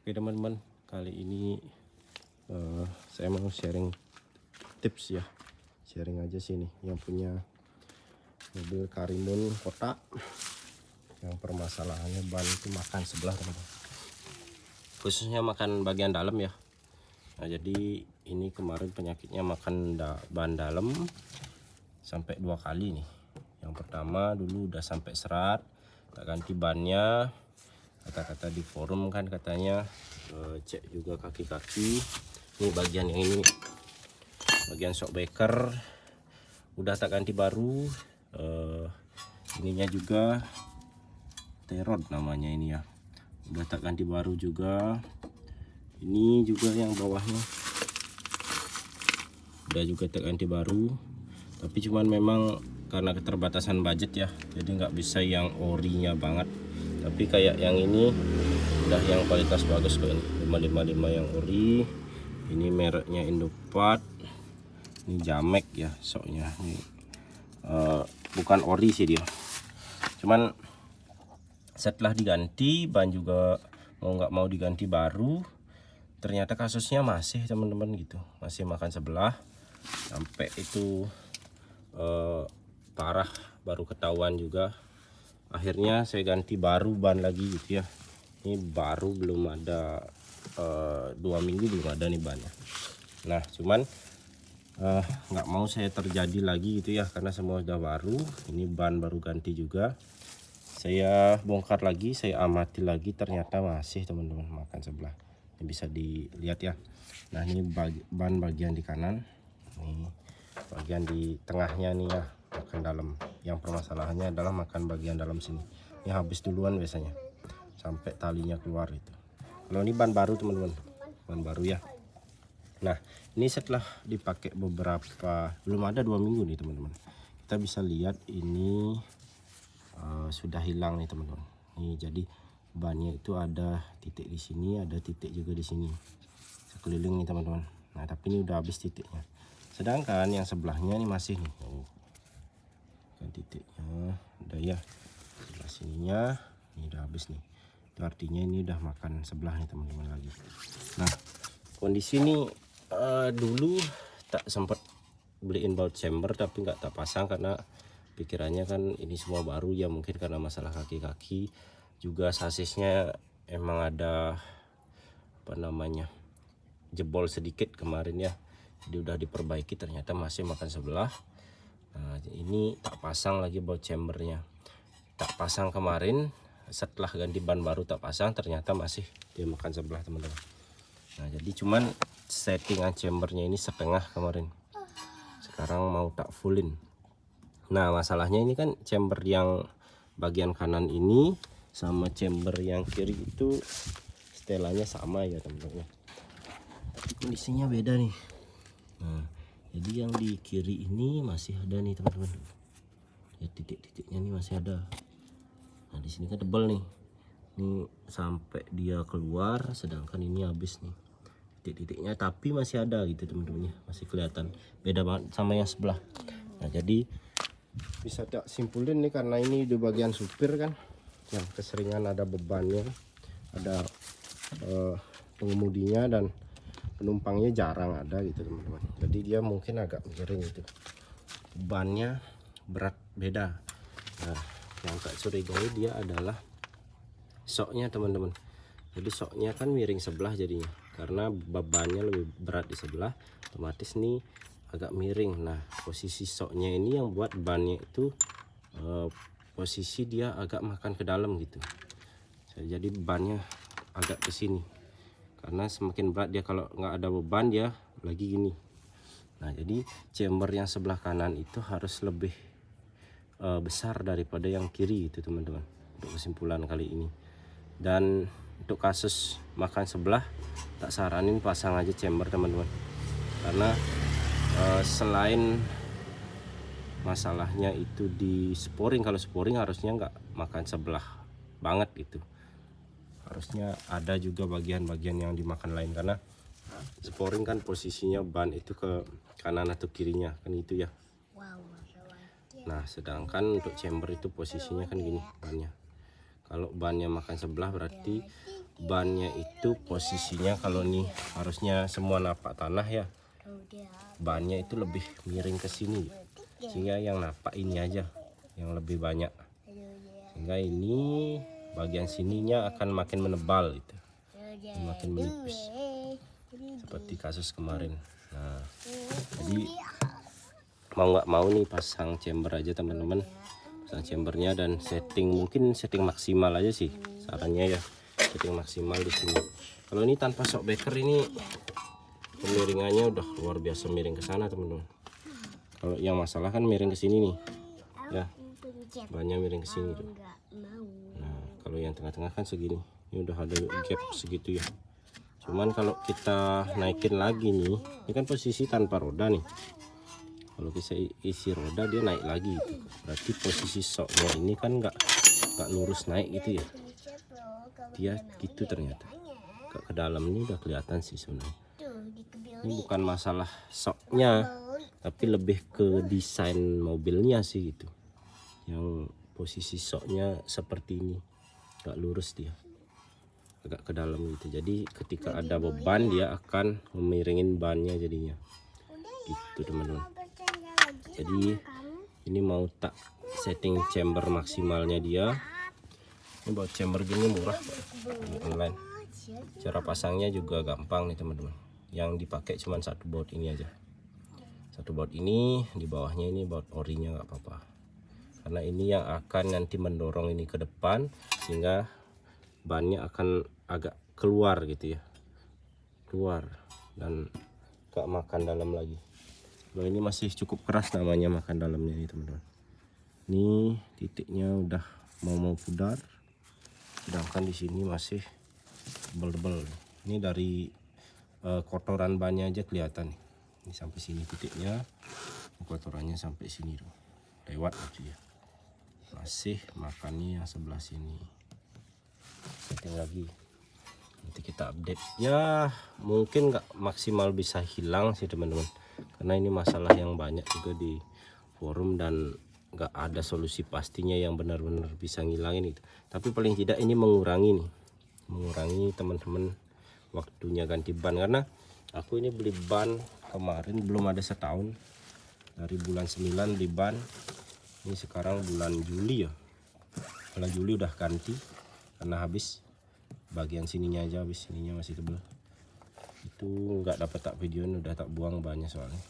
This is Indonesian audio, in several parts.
Oke teman-teman, kali ini saya mau sharing tips ya. Sharing aja sih nih yang punya mobil Karimun kotak yang permasalahannya ban itu makan sebelah teman-teman. Khususnya makan bagian dalam ya. Nah jadi ini kemarin penyakitnya makan ban dalam sampai 2 kali nih. Yang pertama dulu udah sampai serat, tak ganti bannya. Kata-kata di forum kan katanya cek juga kaki-kaki. Ini bagian yang ini, bagian shockbreaker udah tak ganti baru. Ininya juga T-rod namanya ini ya, udah tak ganti baru juga. Ini juga yang bawahnya udah juga tak ganti baru, tapi cuman memang karena keterbatasan budget ya, jadi nggak bisa yang orinya banget. Tapi kayak yang ini udah yang kualitas bagus kok, ini 555 yang ori. Ini mereknya Indopart, ini Jamek ya soknya. Ini bukan ori sih dia, cuman setelah diganti ban juga mau nggak mau diganti baru, ternyata kasusnya masih teman-teman gitu, masih makan sebelah sampai itu parah, baru ketahuan juga. Akhirnya saya ganti baru ban lagi gitu ya. Ini baru belum ada 2 minggu belum ada nih bannya. Nah cuman nggak mau saya terjadi lagi gitu ya, karena semua sudah baru. Ini ban baru ganti juga. Saya bongkar lagi, saya amati lagi, ternyata masih teman-teman makan sebelah. Ini bisa dilihat ya. Nah ini ban bagian di kanan, ini bagian di tengahnya nih ya, makan dalam. Yang permasalahannya adalah makan bagian dalam sini. Ini habis duluan biasanya, sampai talinya keluar itu. Kalau ini ban baru teman-teman, ban baru ya. Nah ini setelah dipakai beberapa, belum ada 2 minggu nih teman-teman, kita bisa lihat ini sudah hilang nih teman-teman. Nih jadi bannya itu ada titik di sini, ada titik juga di sini sekeliling nih teman-teman. Nah tapi ini udah habis titiknya, sedangkan yang sebelahnya ini masih nih. Kan titiknya udah ya, sebelah sininya ini udah habis nih. Itu artinya ini udah makan sebelah nih teman-teman lagi. Nah kondisi ini dulu tak sempat beliin baut chamber, tapi nggak tak pasang karena pikirannya kan ini semua baru ya, mungkin karena masalah kaki-kaki juga. Sasisnya emang ada apa namanya, jebol sedikit kemarin ya, jadi udah diperbaiki, ternyata masih makan sebelah. Nah ini tak pasang lagi baut chambernya, tak pasang kemarin setelah ganti ban baru tak pasang, ternyata masih dia makan sebelah teman-teman. Nah jadi cuman settingan chambernya ini setengah kemarin, sekarang mau tak fullin. Nah masalahnya ini kan chamber yang bagian kanan ini sama chamber yang kiri itu setelannya sama ya teman-teman, tapi kondisinya beda nih. Nah jadi yang di kiri ini masih ada nih teman-teman ya, titik-titiknya nih masih ada. Nah di sini kan tebal nih, ini sampai dia keluar, sedangkan ini habis nih titik-titiknya, tapi masih ada gitu teman-teman ya, masih kelihatan. Beda banget sama yang sebelah. Nah jadi bisa tak simpulin nih, karena ini di bagian supir kan yang keseringan ada bebannya, ada pengemudinya dan penumpangnya jarang ada gitu teman-teman. Jadi dia mungkin agak miring gitu, bebannya berat beda. Nah yang tak curigai dia adalah soknya teman-teman. Jadi soknya kan miring sebelah jadinya, karena bebannya lebih berat di sebelah, otomatis nih agak miring. Nah posisi soknya ini yang buat bannya itu posisi dia agak makan ke dalam gitu, jadi bannya agak ke sini, karena semakin berat dia, kalau nggak ada beban dia lagi gini. Nah jadi chamber yang sebelah kanan itu harus lebih besar daripada yang kiri itu teman-teman, untuk kesimpulan kali ini. Dan untuk kasus makan sebelah, tak saranin pasang aja chamber teman-teman, karena selain masalahnya itu di sporing, kalau sporing harusnya nggak makan sebelah banget gitu, harusnya ada juga bagian-bagian yang dimakan lain, karena sporing kan posisinya ban itu ke kanan atau kirinya kan itu ya. Nah sedangkan untuk chamber itu posisinya kan gini bannya, kalau bannya makan sebelah berarti bannya itu posisinya kalau nih harusnya semua napak tanah ya, bannya itu lebih miring ke sini, sehingga yang napak ini aja yang lebih banyak, sehingga ini bagian sininya akan makin menebal gitu, makin menipis seperti kasus kemarin. Nah, jadi mau nggak mau nih pasang chamber aja teman-teman, pasang chambernya dan setting, mungkin setting maksimal aja sih sarannya ya, setting maksimal di sini. Kalau ini tanpa shockbreaker ini pemiringannya udah luar biasa miring ke sana teman-teman. Kalau yang masalah kan miring ke sini nih ya, banyak miring ke sini tuh. Nah kalau yang tengah-tengah kan segini, ini udah ada gap segitu ya. Cuman kalau kita naikin lagi nih, ini kan posisi tanpa roda nih, kalau kita isi roda dia naik lagi gitu. Berarti posisi shocknya ini kan nggak lurus naik gitu ya, dia gitu ternyata. Ke dalam ini udah kelihatan sih sebenarnya. Ini bukan masalah shocknya, tapi lebih ke desain mobilnya sih gitu, yang posisi shocknya seperti ini, nggak lurus dia, agak ke dalam gitu. Jadi ketika ada beban dia akan memiringin bannya jadinya gitu teman-teman. Jadi ini mau tak setting chamber maksimalnya dia. Ini buat chamber gini murah online, cara pasangnya juga gampang nih teman-teman. Yang dipakai cuma satu baut ini aja, satu baut ini, di bawahnya ini baut orinya nggak apa-apa, karena ini yang akan nanti mendorong ini ke depan sehingga bannya akan agak keluar gitu ya, keluar dan gak makan dalam lagi. Kalau ini masih cukup keras namanya makan dalamnya nih teman-teman. Ini titiknya udah mau pudar, sedangkan di sini masih tebel-tebel. Ini dari kotoran bannya aja kelihatan nih. Ini sampai sini titiknya, kotorannya sampai sini tuh, lewat aja ya. Masih makannya yang sebelah sini. Setting lagi, nanti kita update ya. Mungkin nggak maksimal bisa hilang sih teman-teman, karena ini masalah yang banyak juga di forum dan nggak ada solusi pastinya yang benar-benar bisa ngilangin itu. Tapi paling tidak ini mengurangi nih, mengurangi teman-teman waktunya ganti ban. Karena aku ini beli ban kemarin belum ada setahun, dari bulan 9 beli ban, ini sekarang bulan Juli ya, bulan Juli udah ganti karena habis bagian sininya aja, habis sininya masih tebel. Itu nggak dapat tak videoin, udah tak buang banyak soalnya.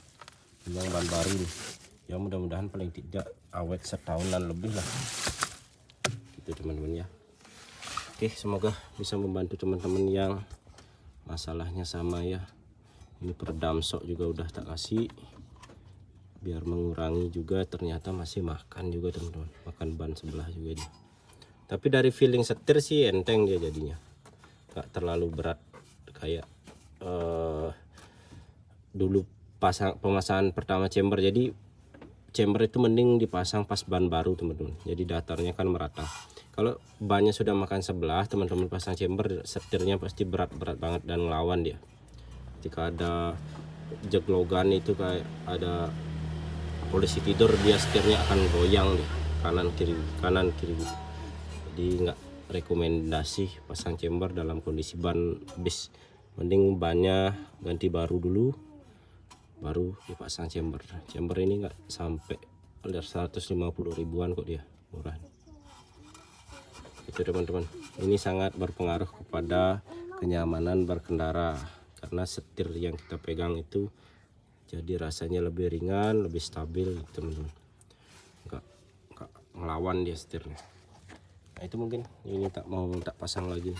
Ini ban baru nih ya, mudah-mudahan paling tidak awet setahunan lebih lah gitu teman-teman ya. Oke, semoga bisa membantu teman-teman yang masalahnya sama ya. Ini peredam shock juga udah tak kasih biar mengurangi juga, ternyata masih makan juga teman-teman, makan ban sebelah juga dia. Tapi dari feeling setir sih enteng dia jadinya, gak terlalu berat kayak dulu pemasangan pertama chamber. Jadi chamber itu mending dipasang pas ban baru teman-teman, jadi datarnya kan merata. Kalau bannya sudah makan sebelah, teman-teman pasang chamber, setirnya pasti berat-berat banget dan ngelawan dia. Jika ada jeglogan itu kayak ada polisi tidur, dia setirnya akan goyang nih, kanan kiri. Jadi nggak rekomendasi pasang chamber dalam kondisi ban bis. Mending bannya ganti baru dulu, baru dipasang chamber. Chamber ini nggak sampai 150 ribuan kok, dia murah itu teman-teman. Ini sangat berpengaruh kepada kenyamanan berkendara, karena setir yang kita pegang itu jadi rasanya lebih ringan, lebih stabil teman-teman, nggak ngelawan dia setirnya. Nah itu mungkin ini tak pasang lagi.